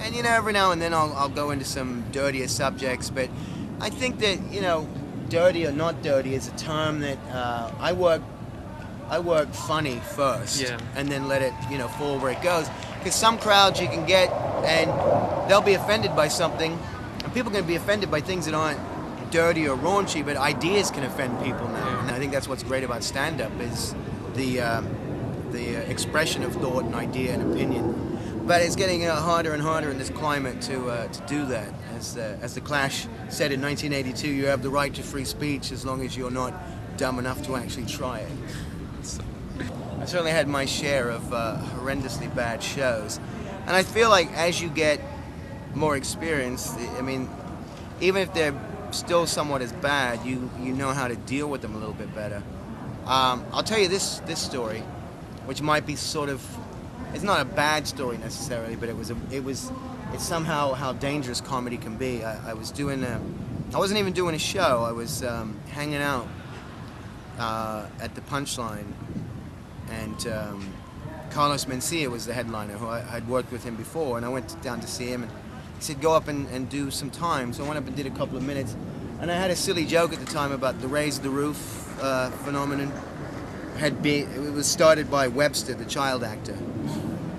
And you know, every now and then I'll go into some dirtier subjects, but I think that, you know, dirty or not dirty is a term that I work funny first, Yeah. and then let it, you know, fall where it goes. Because some crowds you can get, and they'll be offended by something, and people can be offended by things that aren't dirty or raunchy, but ideas can offend people now. Yeah. And I think that's what's great about stand-up is the expression of thought and idea and opinion. But it's getting harder and harder in this climate to do that. As the Clash said in 1982, you have the right to free speech as long as you're not dumb enough to actually try it. I certainly had my share of horrendously bad shows, and I feel like as you get more experience, I mean, even if they're still somewhat as bad, you know how to deal with them a little bit better. I'll tell you this story, which might be sort of, it's not a bad story necessarily, but it's somehow how dangerous comedy can be. I wasn't even doing a show. I was hanging out at the Punchline, and Carlos Mencia was the headliner, who I'd worked with him before, and I went down to see him, and he said, go up and do some time. So I went up and did a couple of minutes, and I had a silly joke at the time about the raise the roof phenomenon. It was started by Webster, the child actor,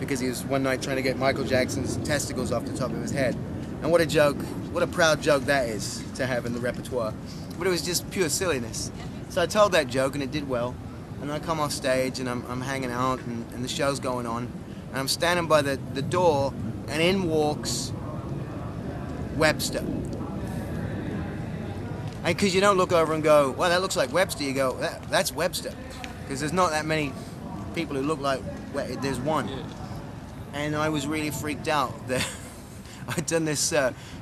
because he was one night trying to get Michael Jackson's testicles off the top of his head. And what a joke, what a proud joke that is to have in the repertoire. But it was just pure silliness. So I told that joke, and it did well. And I come off stage, and I'm hanging out, and the show's going on. And I'm standing by the door, and in walks Webster. And because you don't look over and go, well, that looks like Webster, you go, that's Webster. Because there's not that many people who look like, there's one. Yeah. And I was really freaked out that I'd done this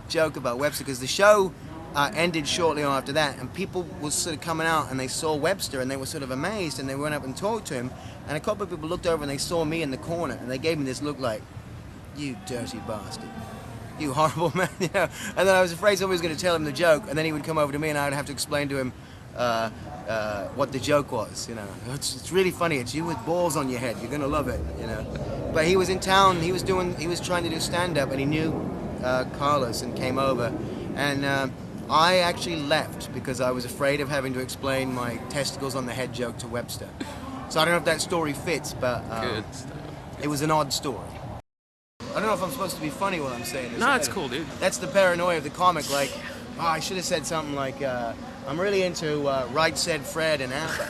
joke about Webster, because the show ended shortly after that, and people were sort of coming out, and they saw Webster, and they were sort of amazed, and they went up and talked to him, and a couple of people looked over, and they saw me in the corner, and they gave me this look like, you dirty bastard, you horrible man, you know. And then I was afraid somebody was going to tell him the joke, and then he would come over to me, and I would have to explain to him what the joke was, you know. It's really funny. It's you with balls on your head. You're gonna love it, you know. But he was in town. He was trying to do stand-up, and he knew Carlos and came over, and I actually left because I was afraid of having to explain my testicles on the head joke to Webster. So I don't know if that story fits, but Good stuff. it was an odd story. I don't know if I'm supposed to be funny while I'm saying this. No, it's cool, dude. That's the paranoia of the comic. Like, oh, I should have said something like, I'm really into Right Said Fred and ABBA.